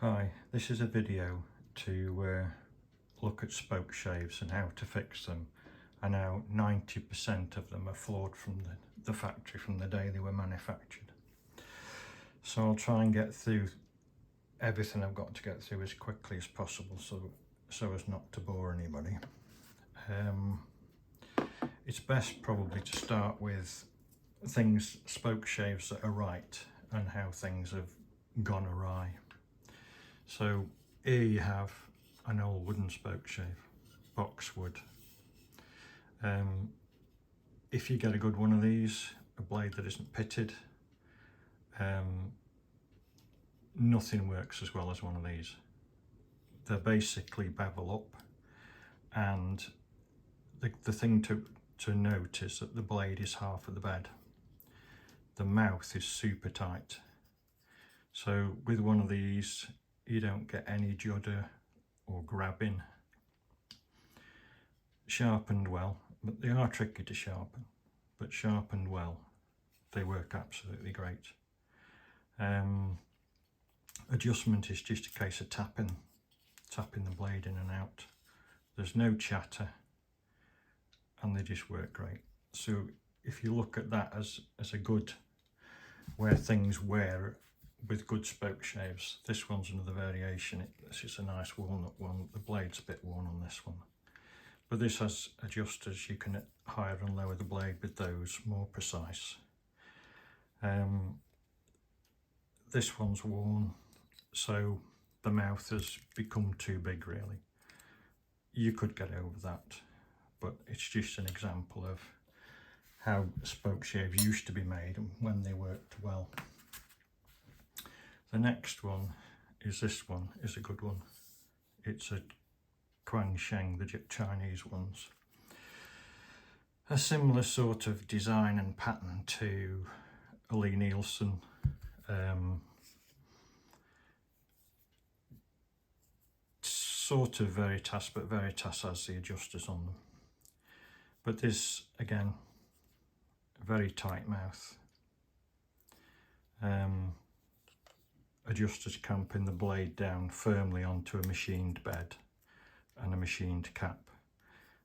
Hi, this is a video to look at spoke shaves and how to fix them, and how 90% of them are flawed from the factory from the day they were manufactured. So I'll try and get through everything I've got to get through as quickly as possible so as not to bore anybody. It's best probably to start with spoke shaves that are right and how things have gone awry. So here you have an old wooden spoke shave, boxwood. If you get a good one of these, a blade that isn't pitted, nothing works as well as one of these. They basically bevel up, and the thing to note is that the blade is half of the bed. The mouth is super tight. So with one of these, you don't get any judder or grabbing. Sharpened well, but they are tricky to sharpen, but sharpened well, they work absolutely great. Adjustment is just a case of tapping the blade in and out. There's no chatter, and they just work great. So if you look at that as a good, where things wear with good spoke shaves, this one's another variation. This is a nice walnut one. The blade's a bit worn on this one, but this has adjusters. You can higher and lower the blade with those, more precise. This one's worn, so the mouth has become too big really. You could get over that, but it's just an example of how spoke shaves used to be made and when they worked well. The next one is this one, is a good one. It's a Sheng, the Chinese ones. A similar sort of design and pattern to a Lee Nielsen. Sort of Veritas, but Veritas has the adjusters on them. But this, again, a very tight mouth. Adjusters clamping the blade down firmly onto a machined bed and a machined cap,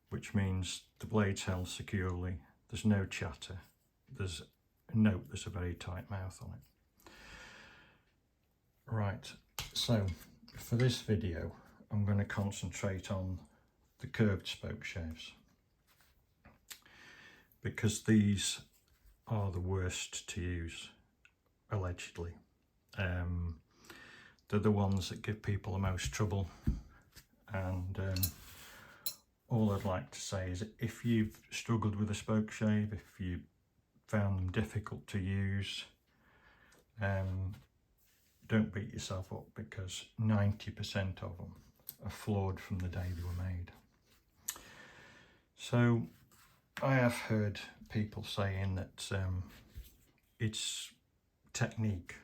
which means the blade's held securely. There's no chatter. There's a very tight mouth on it. Right, so for this video, I'm going to concentrate on the curved spoke shaves, because these are the worst to use, allegedly. They're the ones that give people the most trouble, and all I'd like to say is, if you've struggled with a spoke shave, if you found them difficult to use, don't beat yourself up, because 90% of them are flawed from the day they were made. So I have heard people saying that it's technique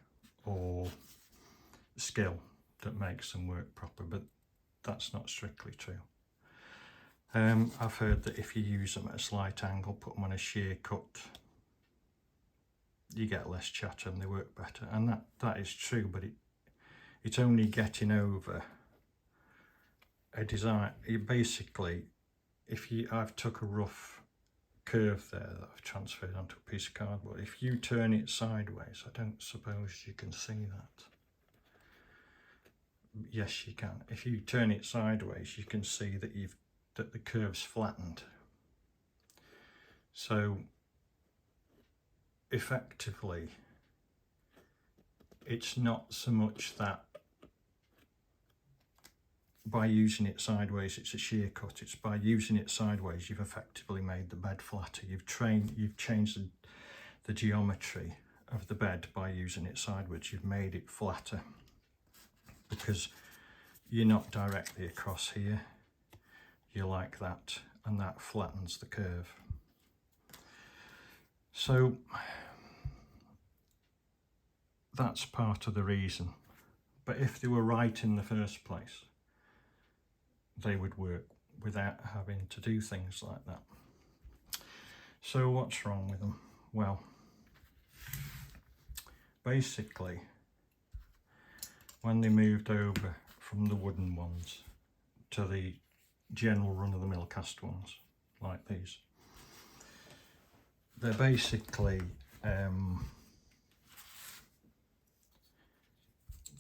or skill that makes them work proper, but that's not strictly true. I've heard that if you use them at a slight angle, put them on a shear cut, you get less chatter and they work better, and that is true, but it's only getting over a design. Basically, I've took a rough curve there that I've transferred onto a piece of cardboard. If you turn it sideways, I don't suppose you can see that. Yes, you can. If you turn it sideways, you can see that the curve's flattened. So effectively, it's not so much that by using it sideways it's a shear cut. It's by using it sideways you've effectively made the bed flatter. You've changed the geometry of the bed by using it sideways. You've made it flatter, because you're not directly across here, you're like that, and that flattens the curve. So that's part of the reason. But if they were right in the first place, they would work without having to do things like that. So what's wrong with them? Well, basically, when they moved over from the wooden ones to the general run-of-the-mill cast ones like these, they're basically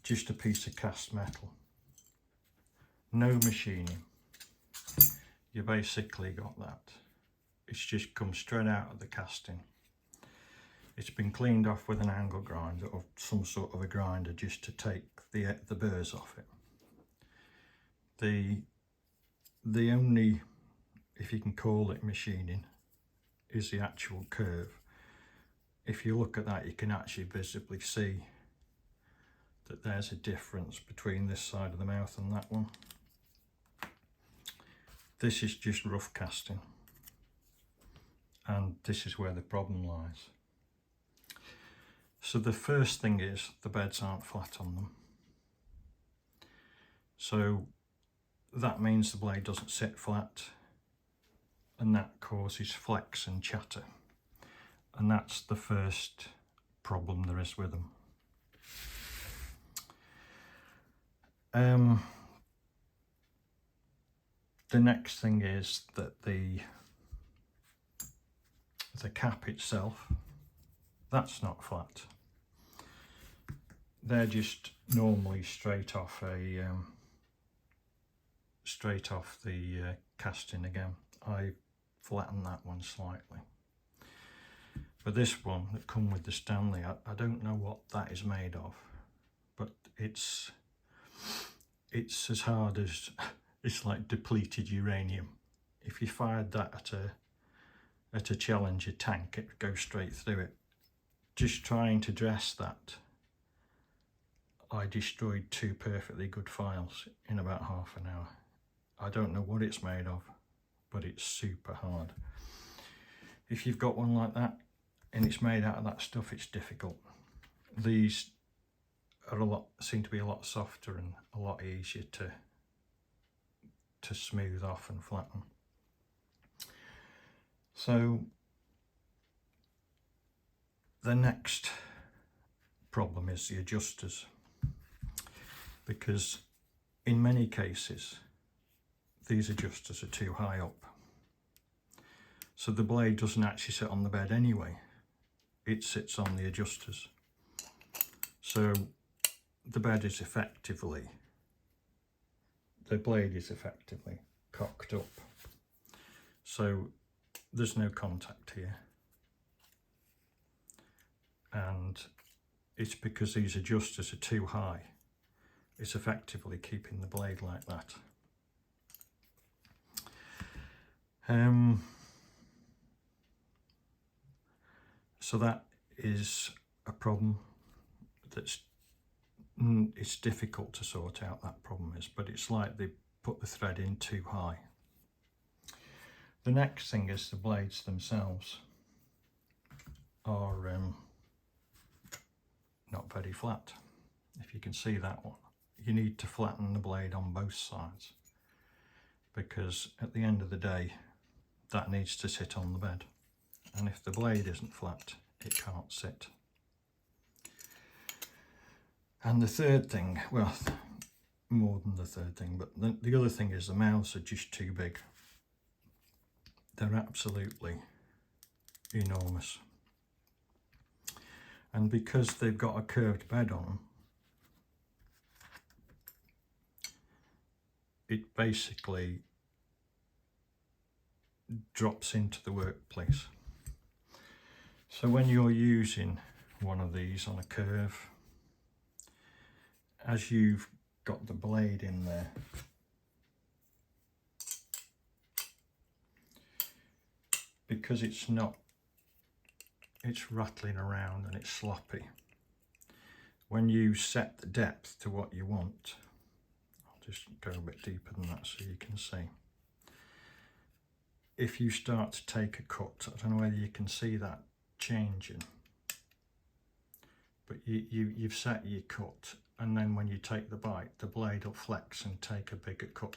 just a piece of cast metal, no machining. You basically got that. It's just come straight out of the casting. It's been cleaned off with an angle grinder or some sort of a grinder just to take the burrs off it. The only, if you can call it machining, is the actual curve. If you look at that, you can actually visibly see that there's a difference between this side of the mouth and that one. This is just rough casting, and this is where the problem lies. So the first thing is the beds aren't flat on them. So that means the blade doesn't sit flat, and that causes flex and chatter. And that's the first problem there is with them. The next thing is that the cap itself, that's not flat. They're just normally straight off the casting again. I flattened that one slightly. But this one that come with the Stanley, I don't know what that is made of, but it's as hard as, it's like depleted uranium. If you fired that at a Challenger tank, it would go straight through it. Just trying to dress that, I destroyed 2 perfectly good files in about half an hour. I don't know what it's made of, but it's super hard. If you've got one like that and it's made out of that stuff, it's difficult. These are seem to be a lot softer and a lot easier to smooth off and flatten. So the next problem is the adjusters, because in many cases these adjusters are too high up, so the blade doesn't actually sit on the bed anyway, it sits on the adjusters. So the blade is effectively cocked up, so there's no contact here, and it's because these adjusters are too high. It's effectively keeping the blade like that. So that is a problem it's difficult to sort out, that problem is, but it's like they put the thread in too high. The next thing is the blades themselves are not very flat. If you can see that one, you need to flatten the blade on both sides, because at the end of the day that needs to sit on the bed, and if the blade isn't flat it can't sit. And the third thing, well, more than the third thing, but the other thing is the mouths are just too big. They're absolutely enormous, and because they've got a curved bed on them, it basically drops into the workplace. So when you're using one of these on a curve, as you've got the blade in there, because it's rattling around and it's sloppy, when you set the depth to what you want, I'll just go a bit deeper than that so you can see. If you start to take a cut, I don't know whether you can see that changing, but you've set your cut, and then when you take the bite, the blade will flex and take a bigger cut,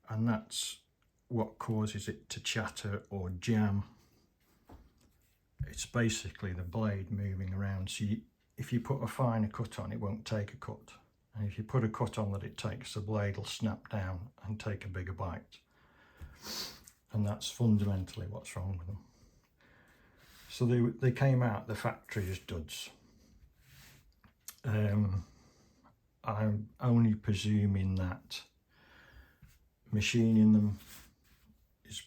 and that's what causes it to chatter or jam. It's basically the blade moving around, so if you put a finer cut on, it won't take a cut. And if you put a cut on that it takes, the blade will snap down and take a bigger bite. And that's fundamentally what's wrong with them. So they came out the factory as duds. I'm only presuming that machining them is,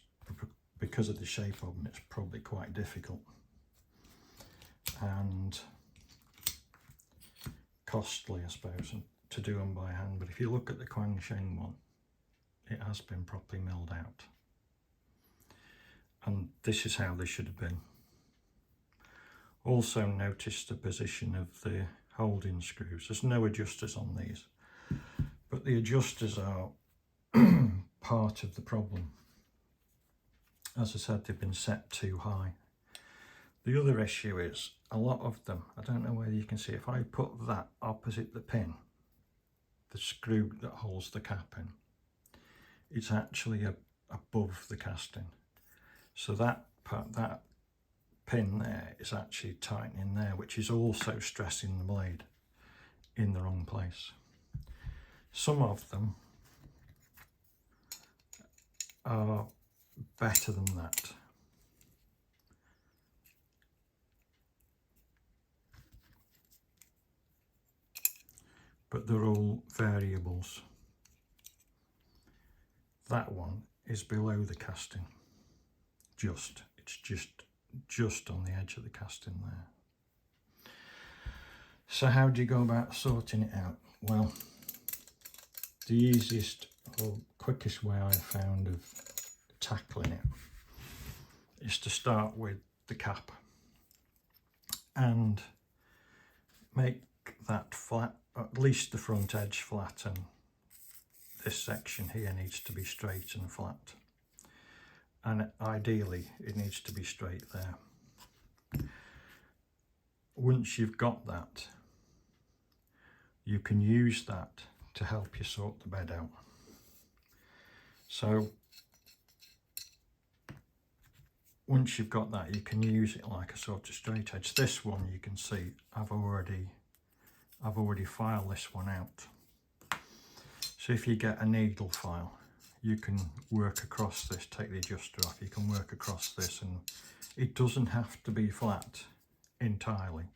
because of the shape of them, it's probably quite difficult and costly, I suppose, to do them by hand. But if you look at the Quansheng one, it has been properly milled out, and this is how they should have been. Also notice the position of the holding screws. There's no adjusters on these, but the adjusters are part of the problem. As I said, they've been set too high. The other issue is a lot of them, I don't know whether you can see, if I put that opposite the pin, the screw that holds the cap in, it's actually above the casting. So that part, that pin there is actually tightening there, which is also stressing the blade in the wrong place. Some of them are better than that. But they're all variables. That one is below the casting. It's just on the edge of the casting there. So how do you go about sorting it out? Well, the easiest or quickest way I found of tackling it is to start with the cap and make that flat, at least the front edge flat, and this section here needs to be straight and flat, and ideally it needs to be straight there. Once you've got that, you can use that to help you sort the bed out. So once you've got that, you can use it like a sort of straight edge. This one, you can see I've already filed this one out. So if you get a needle file, you can work across this, take the adjuster off, you can work across this, and it doesn't have to be flat entirely,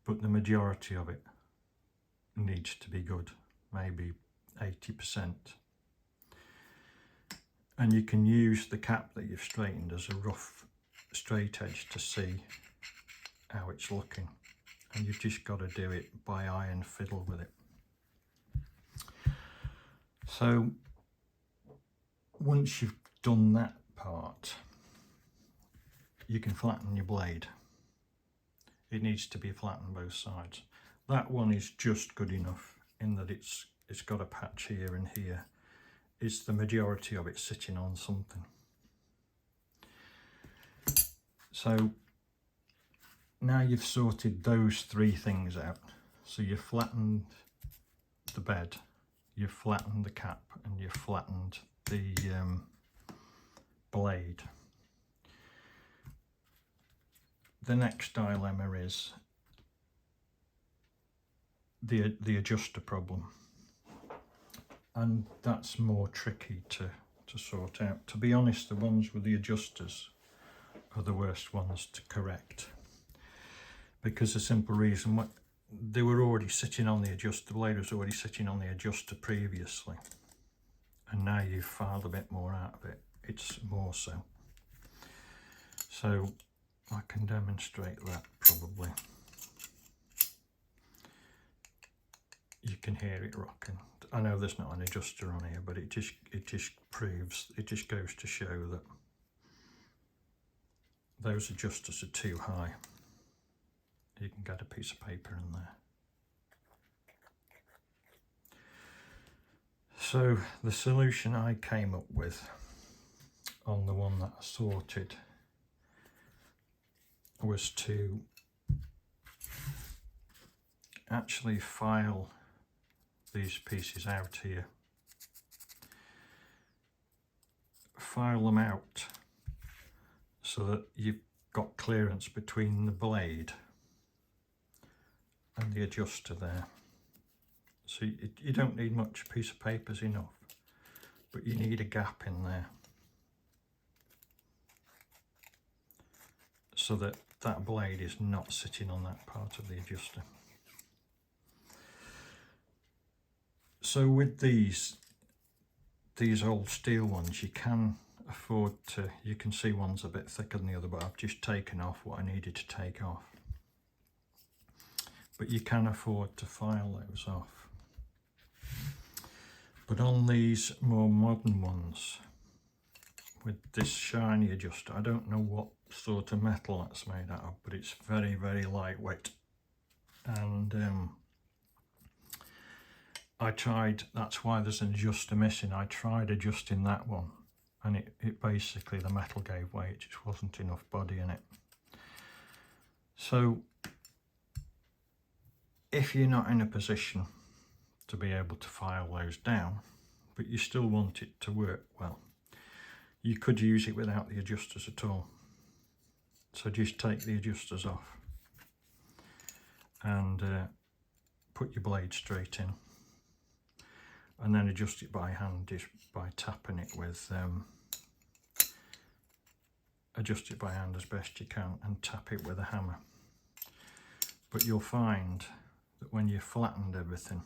but the majority of it needs to be good, maybe 80%. And you can use the cap that you've straightened as a rough straight edge to see how it's looking, and you've just got to do it by eye and fiddle with it. So once you've done that part, you can flatten your blade. It needs to be flat on both sides. That one is just good enough in that it's got a patch here and here. It's the majority of it sitting on something. So now you've sorted those three things out. So you've flattened the bed, you've flattened the cap, and you've flattened the blade. The next dilemma is the adjuster problem, and that's more tricky to sort out. To be honest, the ones with the adjusters are the worst ones to correct, because the simple reason, what they were already sitting on the adjuster, the blade was already sitting on the adjuster previously, and now you've filed a bit more out of it, it's more so. So I can demonstrate that probably. You can hear it rocking. I know there's not an adjuster on here, but it just proves, it just goes to show that those adjusters are too high. You can get a piece of paper in there. So the solution I came up with on the one that I sorted was to actually file these pieces out here. File them out so that you've got clearance between the blade and the adjuster there. So you don't need much, a piece of paper's enough, but you need a gap in there so that that blade is not sitting on that part of the adjuster. So with these old steel ones, you can afford to, you can see one's a bit thicker than the other, but I've just taken off what I needed to take off. But you can afford to file those off. But on these more modern ones, with this shiny adjuster, I don't know what sort of metal that's made out of, but it's very, very lightweight. And I tried, that's why there's an adjuster missing. I tried adjusting that one, and it basically, the metal gave way, it just wasn't enough body in it. So if you're not in a position to be able to file those down, but you still want it to work well, you could use it without the adjusters at all. So just take the adjusters off and put your blade straight in, and then adjust it by hand, just by tapping it with, adjust it by hand as best you can and tap it with a hammer. But you'll find that when you've flattened everything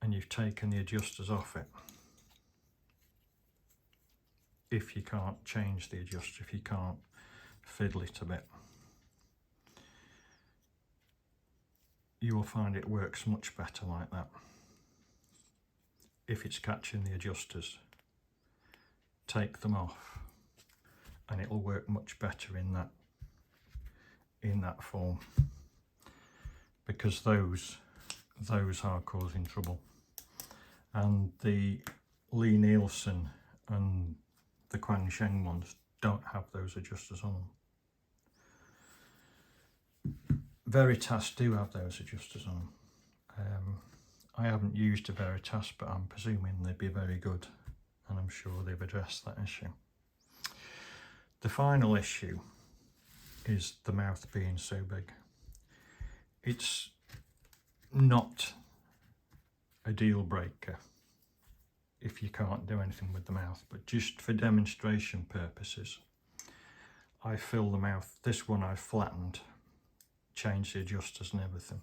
and you've taken the adjusters off it, if you can't change the adjuster, if you can't fiddle it a bit, you will find it works much better like that. If it's catching the adjusters, take them off and it'll work much better in that form, because those are causing trouble. And the Lee Nielsen and the Quan Sheng ones don't have those adjusters on them. Veritas do have those adjusters on them. I haven't used a Veritas, but I'm presuming they'd be very good, and I'm sure they've addressed that issue. The final issue is the mouth being so big. It's not a deal breaker if you can't do anything with the mouth, but just for demonstration purposes, I fill the mouth. This one I've flattened, changed the adjusters and everything,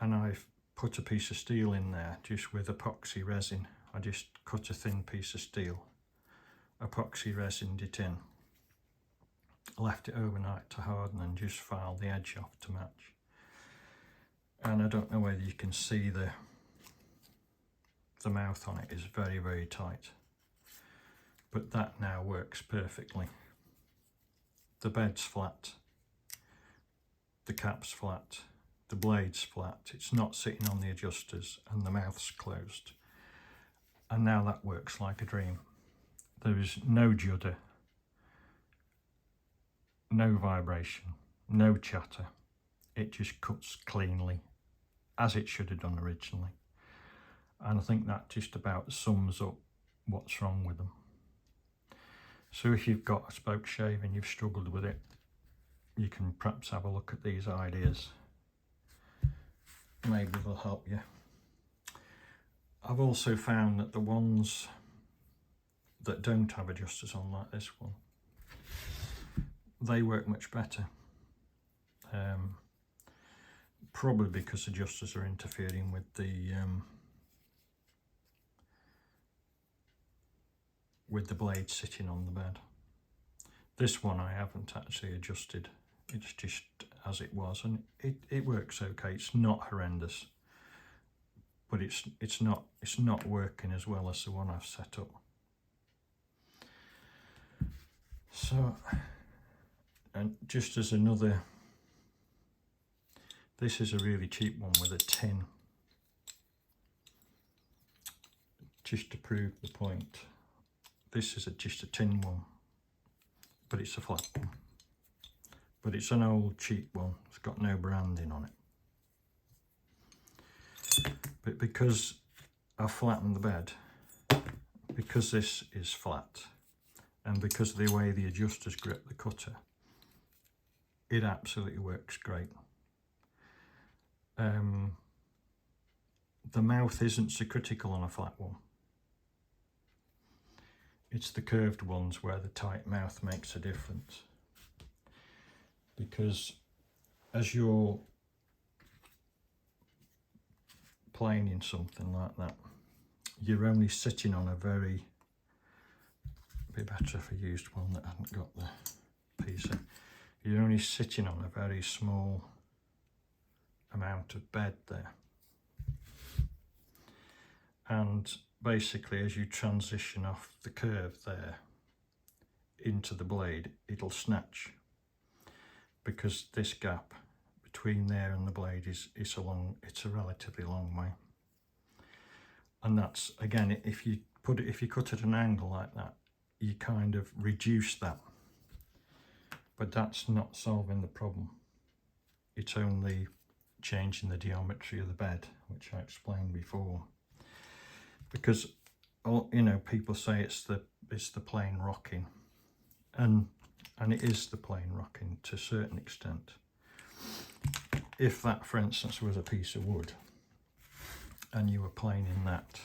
and I've put a piece of steel in there just with epoxy resin. I just cut a thin piece of steel, epoxy resined it in, left it overnight to harden, and just filed the edge off to match. And I don't know whether you can see the mouth on it is very, very tight, but that now works perfectly. The bed's flat, the cap's flat, the blade's flat, it's not sitting on the adjusters, and the mouth's closed. And now that works like a dream. There is no judder, no vibration, no chatter. It just cuts cleanly, as it should have done originally. And I think that just about sums up what's wrong with them. So if you've got a Spokeshave and you've struggled with it, you can perhaps have a look at these ideas. Maybe they'll help you. I've also found that the ones that don't have adjusters on, like this one, they work much better. Probably because adjusters are interfering with the blade sitting on the bed. This one I haven't actually adjusted, it's just as it was, and it works okay. It's not horrendous, but it's not working as well as the one I've set up. So, and just as another, this is a really cheap one with a tin, just to prove the point. This is just a tin one, but it's a flat one. But it's an old cheap one, it's got no branding on it. But because I've flattened the bed, because this is flat, and because of the way the adjusters grip the cutter, it absolutely works great. The mouth isn't so critical on a flat one. It's the curved ones where the tight mouth makes a difference. Because as you're planing something like that, you're only sitting on a very, it'd be better if I used one that hadn't got the piece in. You're only sitting on a very small amount of bed there. And basically as you transition off the curve there into the blade, it'll snatch, because this gap between there and the blade is it's a relatively long way. And that's, again, if you cut at an angle like that, you kind of reduce that, but that's not solving the problem. It's only changing the geometry of the bed, which I explained before. Because, you know, people say it's the plane rocking, and it is the plane rocking to a certain extent. If that, for instance, was a piece of wood and you were planing that,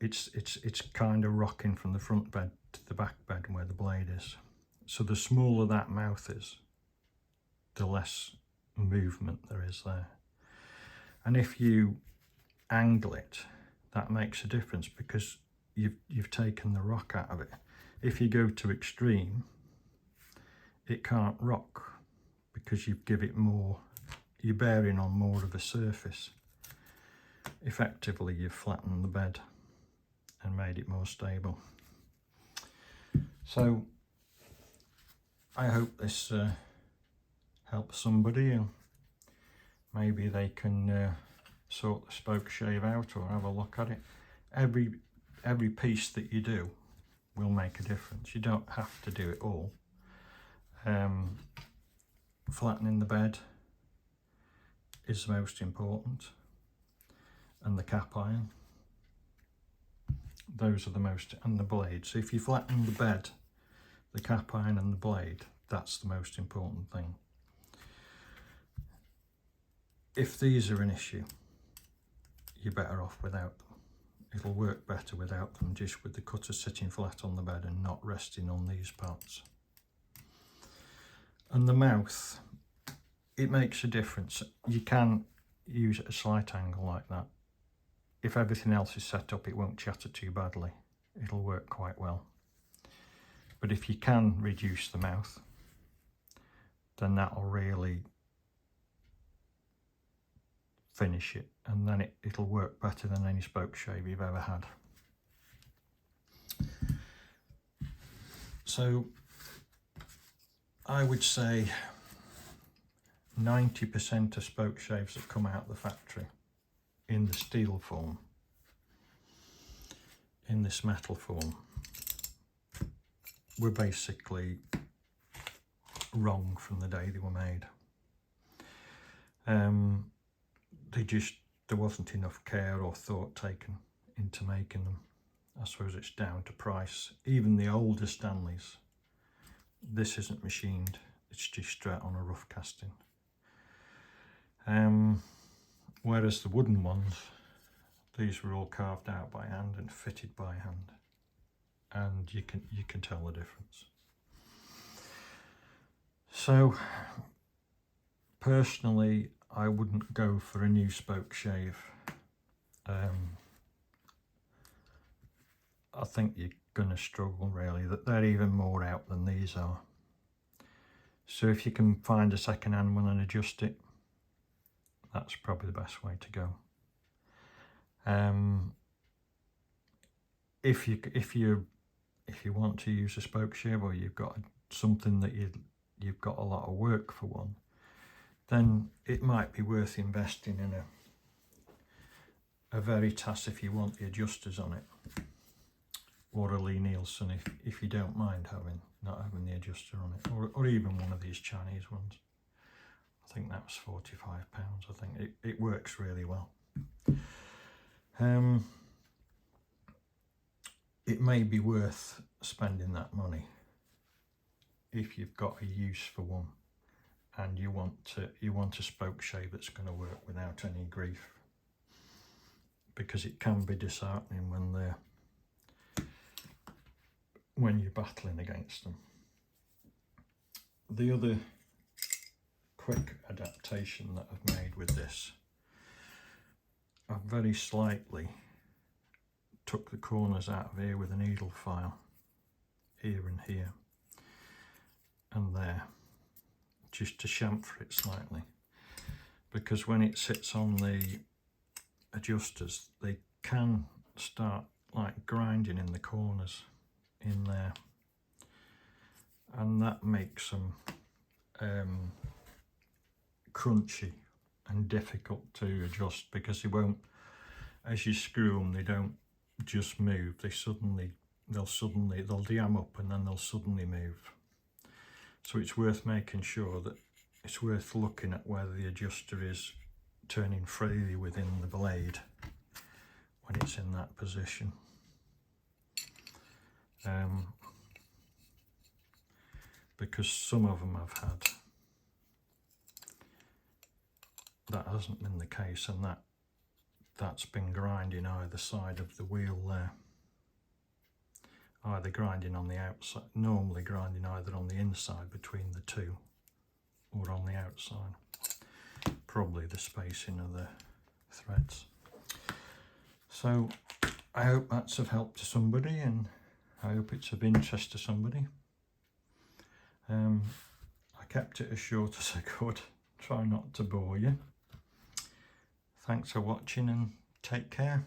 it's kind of rocking from the front bed to the back bed where the blade is. So the smaller that mouth is, the less movement there is there. And if you angle it, that makes a difference, because you've taken the rock out of it. If you go to extreme, it can't rock, because you give it more, you're bearing on more of a surface. Effectively, you've flattened the bed and made it more stable. So I hope this helps somebody, and maybe they can sort the Spokeshave out or have a look at it. Every piece that you do will make a difference. You don't have to do it all. Flattening the bed is the most important, and the cap iron, those are the most, and the blade. So if you flatten the bed, the cap iron and the blade, that's the most important thing. If these are an issue, you're better off without them. It'll work better without them, just with the cutter sitting flat on the bed and not resting on these parts. And the mouth, it makes a difference. You can use a slight angle like that. If everything else is set up, it won't chatter too badly. It'll work quite well. But if you can reduce the mouth, then that'll really finish it, and then it'll work better than any Spokeshave you've ever had. So I would say 90% of Spokeshaves that come out of the factory in the steel form, in this metal form, were basically wrong from the day they were made. There wasn't enough care or thought taken into making them. I suppose it's down to price. Even the older Stanleys, this isn't machined, it's just straight on a rough casting. Whereas the wooden ones, these were all carved out by hand and fitted by hand, and you can tell the difference. So personally, I wouldn't go for a new Spokeshave. I think you're going to struggle, really. That they're even more out than these are. So if you can find a second-hand one and adjust it, that's probably the best way to go. If you want to use a Spokeshave, or you've got something that you've got a lot of work for one, then it might be worth investing in a Veritas if you want the adjusters on it, or a Lee Nielsen if you don't mind not having the adjuster on it, or even one of these Chinese ones. I think that was £45. I think it works really well. It may be worth spending that money if you've got a use for one and you want a Spokeshave that's going to work without any grief, because it can be disheartening when you're battling against them. The other quick adaptation that I've made with this, I've very slightly took the corners out of here with a needle file, here and here and there, just to chamfer it slightly, because when it sits on the adjusters they can start like grinding in the corners in there, and that makes them crunchy and difficult to adjust, because they won't, as you screw them, they don't just move, they'll jam up and then they'll suddenly move. So it's worth making sure that it's worth looking at whether the adjuster is turning freely within the blade when it's in that position. Because some of them I've had that hasn't been the case, and that's been grinding either side of the wheel there, either grinding on the outside, normally grinding either on the inside between the two or on the outside, probably the spacing of the threads. So I hope that's of help to somebody, and I hope it's of interest to somebody. I kept it as short as I could, try not to bore you. Thanks for watching and take care.